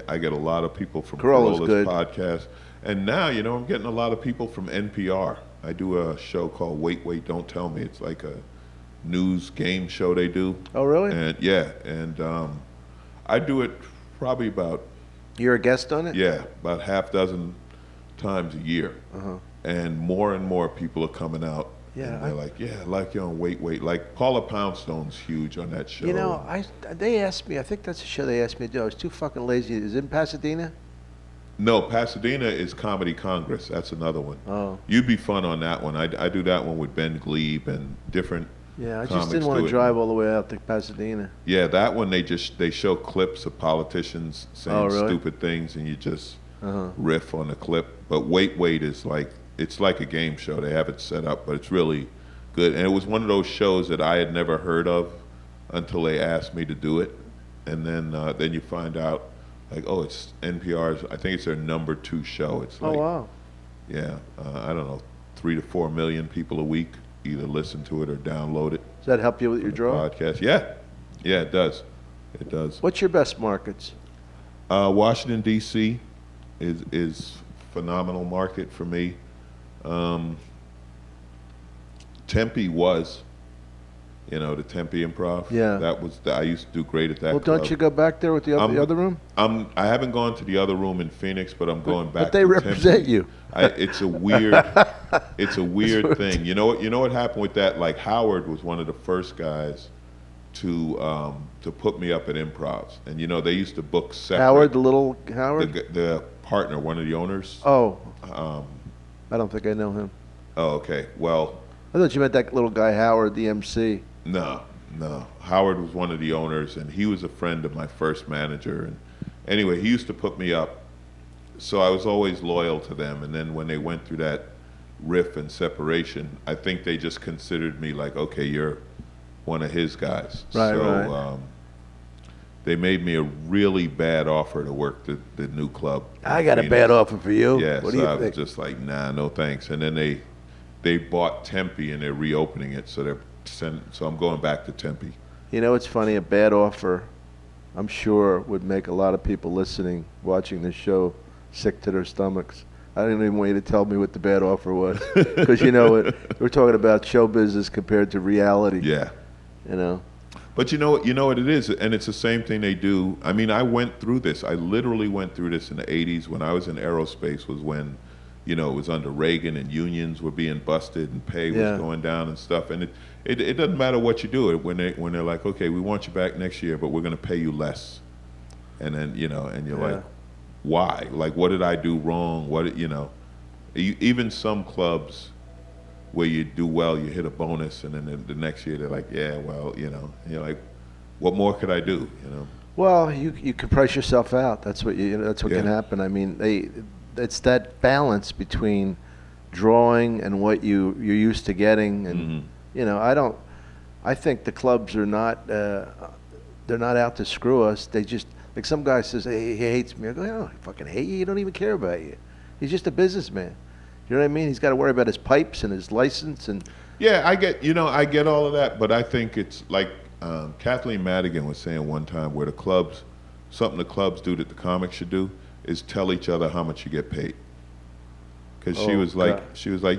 I get a lot of people from Corolla's podcast. And now, I'm getting a lot of people from NPR. I do a show called Wait, Don't Tell Me. It's like news game show they do.
Oh, really?
And yeah, and I do it probably about
You're a guest on it?
about half dozen times a year. And more people are coming out.
Yeah,
and they're like, yeah, I like you on Wait. Like Paula Poundstone's huge on that show.
You know, they asked me. I think that's a show they asked me to do. I was too fucking lazy. Is it in Pasadena?
No, Pasadena is Comedy Congress. That's another one.
Oh.
You'd be fun on that one. I do that one with Ben Glebe and different.
Yeah, I just
comics
didn't want
do
to
it.
drive all the way out to Pasadena.
Yeah, that one they show clips of politicians saying
Oh, really?
stupid things, and you just riff on the clip. But Wait is like, it's like a game show. They have it set up, but it's really good. And it was one of those shows that I had never heard of until they asked me to do it, and then you find out like, oh, it's NPR's. I think it's their number 2 show. It's like,
Oh, wow.
yeah, I don't know, 3 to 4 million people a week either listen to it or download it.
Does that help you with your draw?
Podcast. Yeah, it does. It does.
What's your best markets?
Washington D.C. is phenomenal market for me. Tempe was, the Tempe Improv.
Yeah.
I used to do great at that.
Well, don't you go back there with the other room?
I haven't gone to the other room in Phoenix, but I'm going back.
But they
to
represent
Tempe.
you.
It's a weird thing. You know what happened with that? Like Howard was one of the first guys to put me up at improvs, and they used to book separate.
Howard, the little Howard?
The partner, one of the owners.
Oh. I don't think I know him.
Oh, okay. Well,
I thought you meant that little guy Howard, the MC.
No. Howard was one of the owners, and he was a friend of my first manager. And anyway, he used to put me up, so I was always loyal to them. And then when they went through that riff and separation, I think they just considered me like, okay, you're one of his guys.
Right.
They made me a really bad offer to work the new club.
I got a bad offer for you.
Yeah,
What
so
do you
I
think?
was just like, nah, no thanks. And then they bought Tempe and they're reopening it, so I'm going back to Tempe.
You know, it's funny. A bad offer, I'm sure, would make a lot of people listening, watching this show, sick to their stomachs. I didn't even want you to tell me what the bad offer was, because we're talking about show business compared to reality.
Yeah. But you know what it is, and it's the same thing they do. I mean, I went through this. I literally went through this in the 80s when I was in aerospace, was when, it was under Reagan and unions were being busted and pay was going down and stuff. And it doesn't matter what you do when they're like, okay, we want you back next year, but we're going to pay you less. And then, and you're like, why? Like, what did I do wrong? Even some clubs where you do well, you hit a bonus, and then the next year they're like, yeah, well, and you're like, what more could I do?
Well, you can price yourself out. That's what that's what can happen. I mean, it's that balance between drawing and what you're used to getting, and I think the clubs are not they're not out to screw us. They just, like, some guy says, hey, he hates me. I go, oh, I fucking hate you. He don't even care about you. He's just a businessman. You know what I mean? He's got to worry about his pipes and his license and.
Yeah, I get all of that, but I think it's like Kathleen Madigan was saying one time, where something the clubs do that the comics should do is tell each other how much you get paid. Because she was like,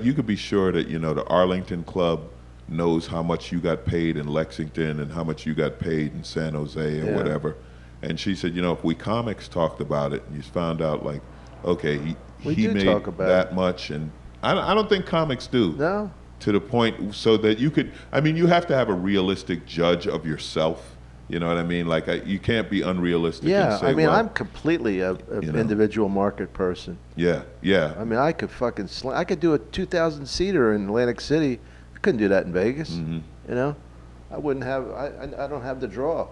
you could be sure that the Arlington club knows how much you got paid in Lexington and how much you got paid in San Jose or whatever. And she said, if we comics talked about it and you found out, like, okay, he made that much, and I don't think comics do.
No.
To the point so that you could, you have to have a realistic judge of yourself. You know what I mean? Like, you can't be unrealistic.
Yeah,
and say,
I'm completely an individual market person.
Yeah.
I could fucking I could do a 2,000 seater in Atlantic City. I couldn't do that in Vegas.
Mm-hmm.
I wouldn't have. I don't have the draw.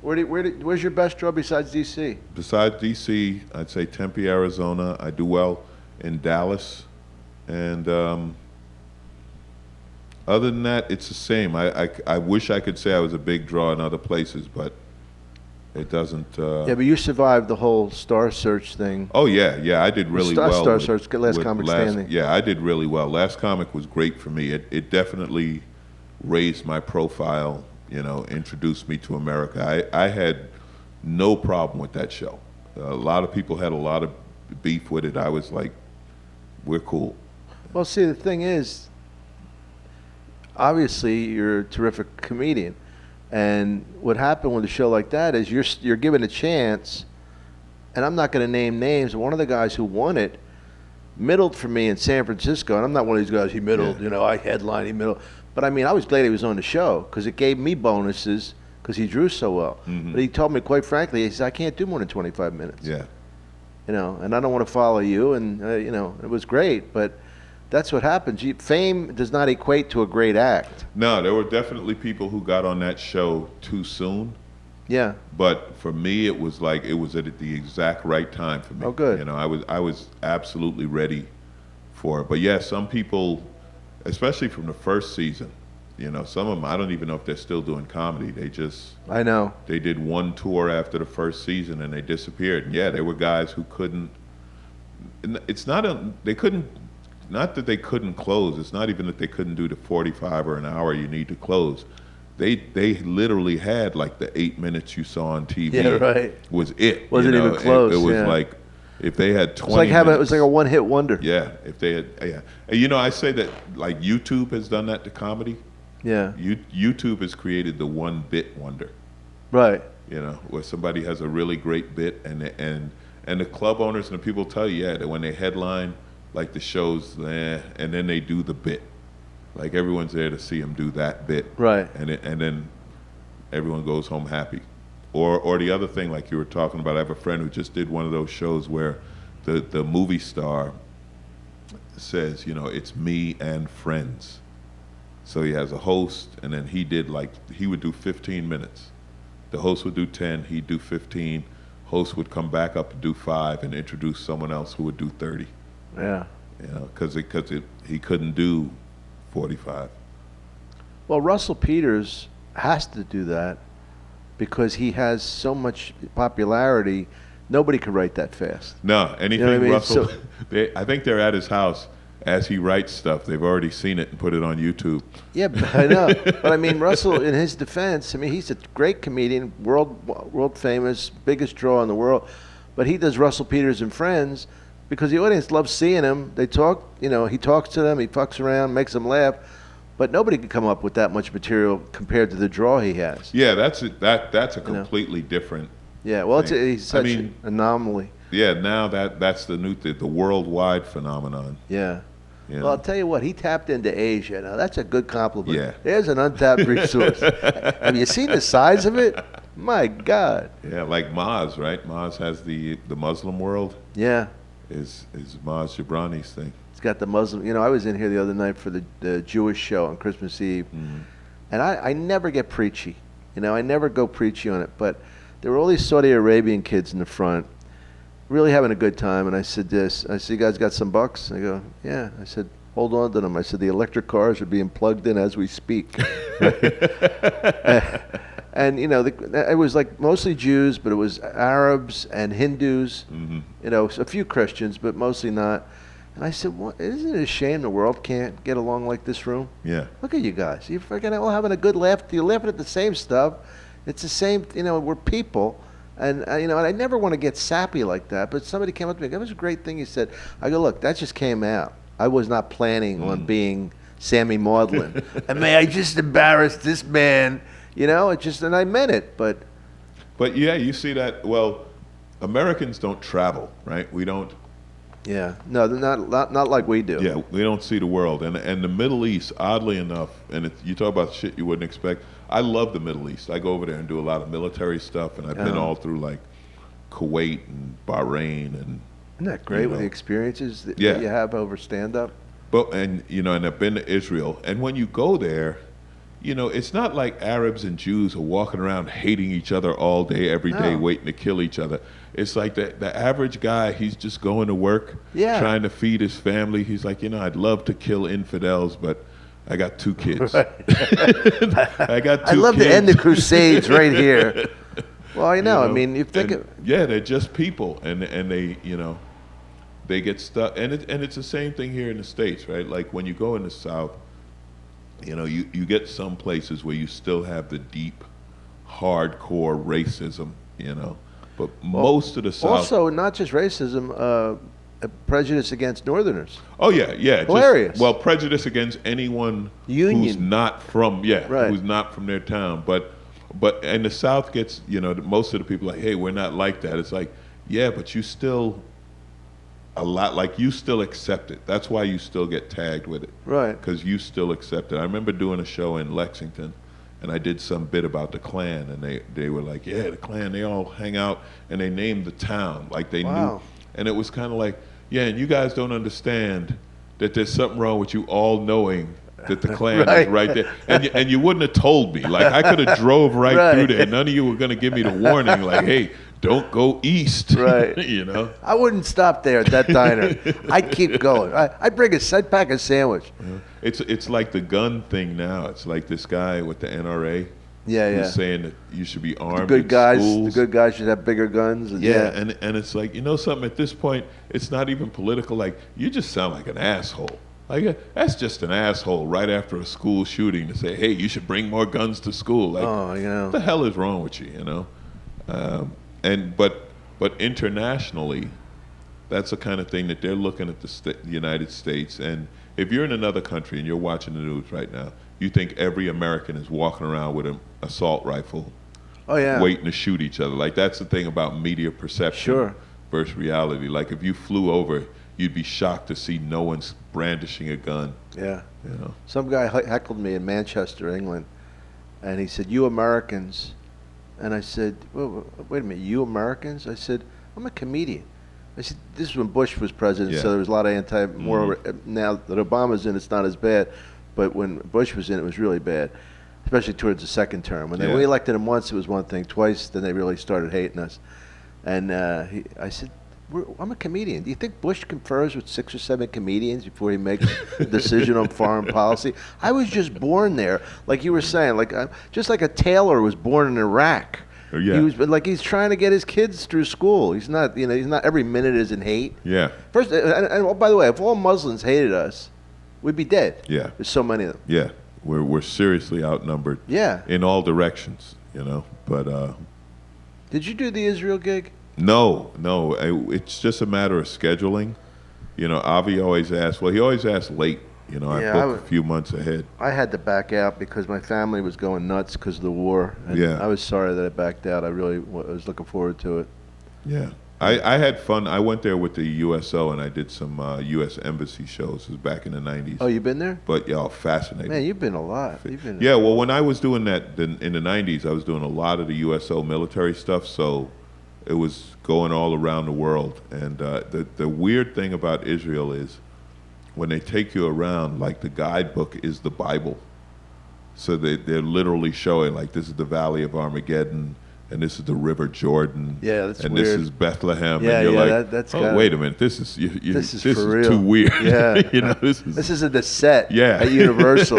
Where's your best draw besides DC?
Besides DC, I'd say Tempe, Arizona. I do well in Dallas, and other than that, it's the same. I wish I could say I was a big draw in other places, but it doesn't.
Yeah, but you survived the whole Star Search thing.
Oh yeah, I did really well.
Star Search, Last Comic Standing.
Yeah, I did really well. Last Comic was great for me. It definitely raised my profile. Introduced me to America. I had no problem with that show. A lot of people had a lot of beef with it. I was like, we're cool.
Well, see, the thing is, obviously you're a terrific comedian. And what happened with a show like that is you're given a chance, and I'm not going to name names. One of the guys who won it middled for me in San Francisco, and I'm not one of these guys. He middled, I headlined, he middled. But I mean, I was glad he was on the show because it gave me bonuses because he drew so well. But he told me quite frankly, he said, I can't do more than 25 minutes.
Yeah.
And I don't want to follow you, and it was great, but that's what happens. Fame does not equate to a great act.
No, there were definitely people who got on that show too soon.
Yeah.
But for me, it was like it was at the exact right time for me.
Oh, good.
I was absolutely ready for it. But yeah, some people, especially from the first season, some of them, I don't even know if they're still doing comedy.
I know.
They did one tour after the first season and they disappeared. And yeah, there were guys who couldn't. They couldn't. Not that they couldn't close. It's not even that they couldn't do the 45 or an hour you need to close. They literally had like the 8 minutes you saw on TV.
Yeah, right.
Was it?
Wasn't even close.
It was
yeah.
like if they had 20.
It was like a one-hit wonder.
Yeah, if they had. Yeah, and I say that like YouTube has done that to comedy.
Yeah.
YouTube has created the one-bit wonder.
Right.
Where somebody has a really great bit, and the club owners and the people tell you, that when they headline. Like the shows, and then they do the bit. Like everyone's there to see them do that bit.
Right.
And then everyone goes home happy. Or the other thing, like you were talking about, I have a friend who just did one of those shows where the movie star says, it's me and friends. So he has a host, and then he would do 15 minutes. The host would do 10, he'd do 15. Host would come back up and do 5 and introduce someone else who would do 30.
Yeah.
Because he couldn't do 45.
Well, Russell Peters has to do that because he has so much popularity. Nobody could write that fast.
No, anything
You know what I mean?
Russell. I think they're at his house as he writes stuff. They've already seen it and put it on YouTube.
Yeah, I know. But I mean, Russell, in his defense, he's a great comedian, world famous, biggest draw in the world. But he does Russell Peters and Friends. Because the audience loves seeing him. They talk, he talks to them, he fucks around, makes them laugh. But nobody could come up with that much material compared to the draw he has.
Yeah, that's a completely different.
Yeah, well,
thing.
he's such an anomaly.
Yeah, now that's the worldwide phenomenon.
Yeah. Well, I'll tell you what, he tapped into Asia. Now, that's a good compliment.
Yeah.
There's an untapped resource. Have you seen the size of it? My God.
Yeah, like Maz, right? Maz has the Muslim world.
Yeah.
Is Maz Jobrani's thing.
It's got the Muslim. I was in here the other night for the Jewish show on Christmas Eve, and I never get preachy. I never go preachy on it. But there were all these Saudi Arabian kids in the front, really having a good time. And I said, you guys got some bucks? And they go, yeah. I said, hold on to them. I said, the electric cars are being plugged in as we speak. And it was like mostly Jews, but it was Arabs and Hindus. A few Christians, but mostly not. And I said, isn't it a shame the world can't get along like this room?
Yeah.
Look at you guys. You're freaking all having a good laugh. You're laughing at the same stuff. It's the same. We're people. And and I never want to get sappy like that. But somebody came up to me. That was a great thing you said. I go, look, that just came out. I was not planning on being Sammy Maudlin. And may I just embarrass this man? And I meant it, but
yeah, you see that. Well, Americans don't travel, right? We don't.
Yeah, no, not like we do.
Yeah, we don't see the world, and the Middle East, oddly enough, and you talk about shit you wouldn't expect. I love the Middle East. I go over there and do a lot of military stuff, and I've been all through like Kuwait and Bahrain, and
isn't that great with the experiences that
Yeah.
you have over stand-up?
But and I've been to Israel, and when you go there, it's not like Arabs and Jews are walking around hating each other all day, every day, waiting to kill each other. It's like the average guy, he's just going to work, trying to feed his family. He's like, I'd love to kill infidels, but I got 2 kids.
Right.
I got 2 kids.
I'd love to end the Crusades right here. Well, I know. I mean, you think
yeah, they're just people, and they they get stuck, and it's the same thing here in the States, right? Like when you go in the South, you get some places where you still have the deep, hardcore racism, but most of the South.
Also, not just racism, prejudice against Northerners.
Oh yeah, yeah.
Hilarious.
Well, prejudice against anyone who's
Union.
not from
Right.
who's not from their town. But and the South gets, most of the people like, hey, we're not like that. It's like, yeah, but you still you still accept it. That's why you still get tagged with it.
Right.
Because you still accept it. I remember doing a show in Lexington, and I did some bit about the Klan, and they were like, yeah, the Klan, they all hang out, and they named the town like they
Wow.
knew. And it was kind of like, yeah, and you guys don't understand that there's something wrong with you all knowing that the Klan
Right.
is right there. And you wouldn't have told me. Like, I could have drove right
Right.
through there. None of you were going to give me the warning, like, hey, don't go east.
Right. I wouldn't stop there at that diner. I'd keep going. I'd I'd pack a sandwich.
It's like the gun thing now. It's like this guy with the NRA who's saying that you should be armed
The
in
good guys,
schools.
the good guys should have bigger guns. And
And it's like, something, at this point, it's not even political. Like, you just sound like an asshole. Like, that's just an asshole right after a school shooting to say, hey, you should bring more guns to school. Like, what the hell is wrong with you, But internationally, that's the kind of thing that they're looking at the United States. And if you're in another country and you're watching the news right now, you think every American is walking around with an assault rifle, waiting to shoot each other. Like, that's the thing about media perception versus reality. Like, if you flew over, you'd be shocked to see no one's brandishing a gun.
Yeah. Some guy heckled me in Manchester, England, and he said, "You Americans," and I said, well, "Wait a minute, you Americans?" I said, "I'm a comedian." I said, "This is when Bush was president, so there was a lot of more. Now that Obama's in, it's not as bad, but when Bush was in, it was really bad, especially towards the second term. When we elected him once, it was one thing. Twice, then they really started hating us." And I said, "I'm a comedian. Do you think Bush confers with 6 or 7 comedians before he makes a decision on foreign policy? I was just born there, like you were saying, just like a tailor was born in Iraq."
Yeah.
He's trying to get his kids through school. He's not, he's not every minute is in hate.
Yeah.
First, and by the way, if all Muslims hated us, we'd be dead.
Yeah.
There's so many of them.
Yeah. We're seriously outnumbered.
Yeah.
In all directions, But
Did you do the Israel gig?
no, it's just a matter of scheduling. Avi always asks. Well, he always asks late. I book a few months ahead.
I had to back out because my family was going nuts because of the war. And I was sorry that I backed out. I really was looking forward to it.
Yeah. I had fun. I went there with the USO and I did some U.S. Embassy shows. It was back in the 90s.
Oh, you've been there?
But, fascinating.
Man, you've been a lot.
Yeah, well, when I was doing that in the 90s, I was doing a lot of the USO military stuff, so it was going all around the world. And the weird thing about Israel is when they take you around, like, the guidebook is the Bible. So they're literally showing, like, this is the Valley of Armageddon, and this is the River Jordan.
Yeah, that's
and
weird.
This is Bethlehem.
Yeah,
and you're
that's
wait a minminute, this is
for real.
Too weird.
Yeah.
This
isn't the set at Universal.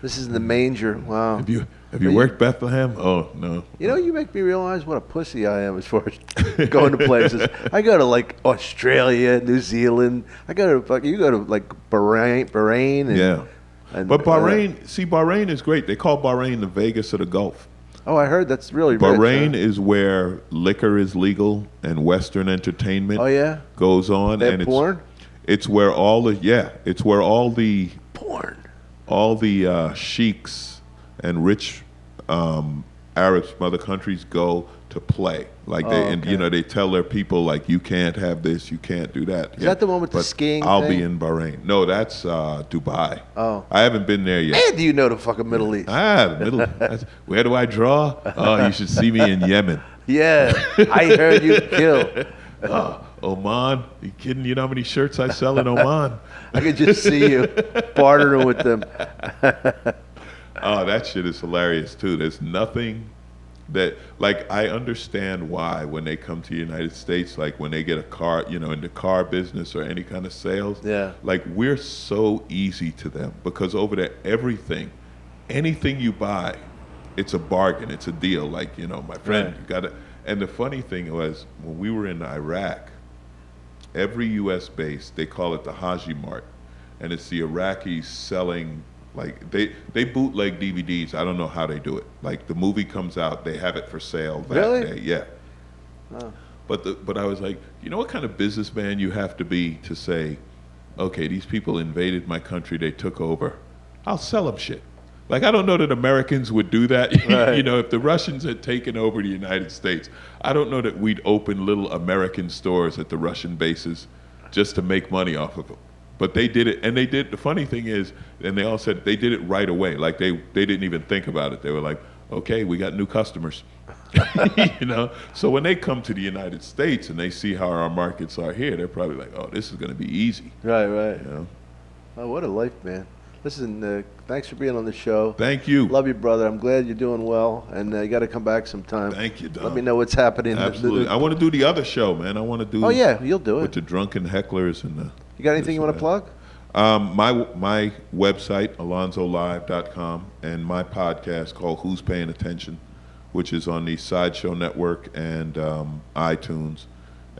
This is the manger. Wow.
Have you worked Bethlehem? Oh, no.
You make me realize what a pussy I am as far as going to places. I go to, like, Australia, New Zealand. You go to, like, Bahrain. And,
but Bahrain is great. They call Bahrain the Vegas of the Gulf.
Oh, I heard that's really
Bahrain
rich,
is where liquor is legal and Western entertainment goes on.
And porn?
It's where all the
porn.
All the sheiks and rich Arabs from other countries go to play. Like they tell their people, like, you can't have this, you can't do that.
Is that the one with the skiing
I'll
thing?
be in Bahrain. No, that's Dubai.
Oh.
I haven't been there yet.
Man, do you know the fucking Middle East?
Where do I draw? Oh, you should see me in Yemen.
Yeah, I heard you kill.
Oman? You kidding? You know how many shirts I sell in Oman?
I could just see you bartering with them.
Oh, that shit is hilarious too. There's nothing that, like, I understand why when they come to the United States, like when they get a car, in the car business or any kind of sales, like, we're so easy to them because over there, anything you buy, it's a bargain, it's a deal. Like, my friend, you got to. And the funny thing was, when we were in Iraq, every U.S. base, they call it the Haji Mart, and it's the Iraqis selling. Like, they bootleg DVDs. I don't know how they do it. Like, the movie comes out, they have it for sale that day. Yeah.
Oh.
But I was like, you know what kind of businessman you have to be to say, okay, these people invaded my country, they took over, I'll sell them shit. Like, I don't know that Americans would do that.
Right.
You know, if the Russians had taken over the United States, I don't know that we'd open little American stores at the Russian bases just to make money off of them. But they did it, and they did. The funny thing is, and they all said they did it right away. Like, they didn't even think about it. They were like, okay, we got new customers. You know, so when they come to the United States and they see how our markets are here, they're probably like, oh, this is going to be easy.
Right, right.
You know?
Oh, what a life, man. Listen, thanks for being on the show.
Thank you.
Love you, brother. I'm glad you're doing well, and you got to come back sometime.
Thank you, Dom.
Let me know what's happening.
Absolutely. I want to do the other show, man. I want to do.
Oh yeah, you'll do
with
it.
the drunken hecklers and the.
You got anything you want to plug?
My website, alonzolive.com, and my podcast called Who's Paying Attention, which is on the Sideshow Network and iTunes.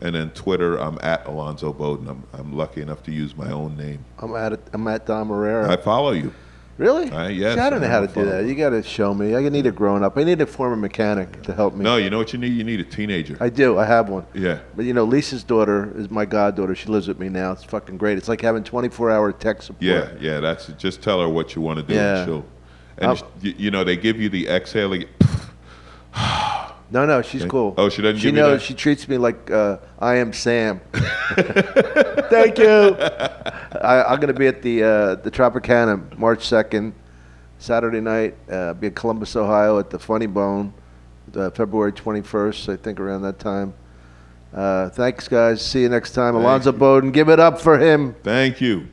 And then Twitter, I'm at Alonzo Bodden. I'm lucky enough to use my own name.
I'm at Dom Irrera.
I follow you.
Really?
Yes.
See, I don't know how to
follow
do that.
you.
You got to show me. I need a grown up. I need a former mechanic to help me.
No, you know what you need? You need a teenager.
I do. I have one.
Yeah.
But you know, Lisa's daughter is my goddaughter. She lives with me now. It's fucking great. It's like having 24-hour tech support.
Yeah. That's just tell her what you want to do.
Yeah.
And she'll. And you know, they give you the exhale.
No, she's cool.
Oh, she doesn't
She
give you
knows.
that?
She treats me like I am Sam. Thank you. I'm going to be at the Tropicana March 2nd, Saturday night. Be in Columbus, Ohio at the Funny Bone, February 21st, I think around that time. Thanks, guys. See you next time. Alonzo Bodden. Give it up for him.
Thank you.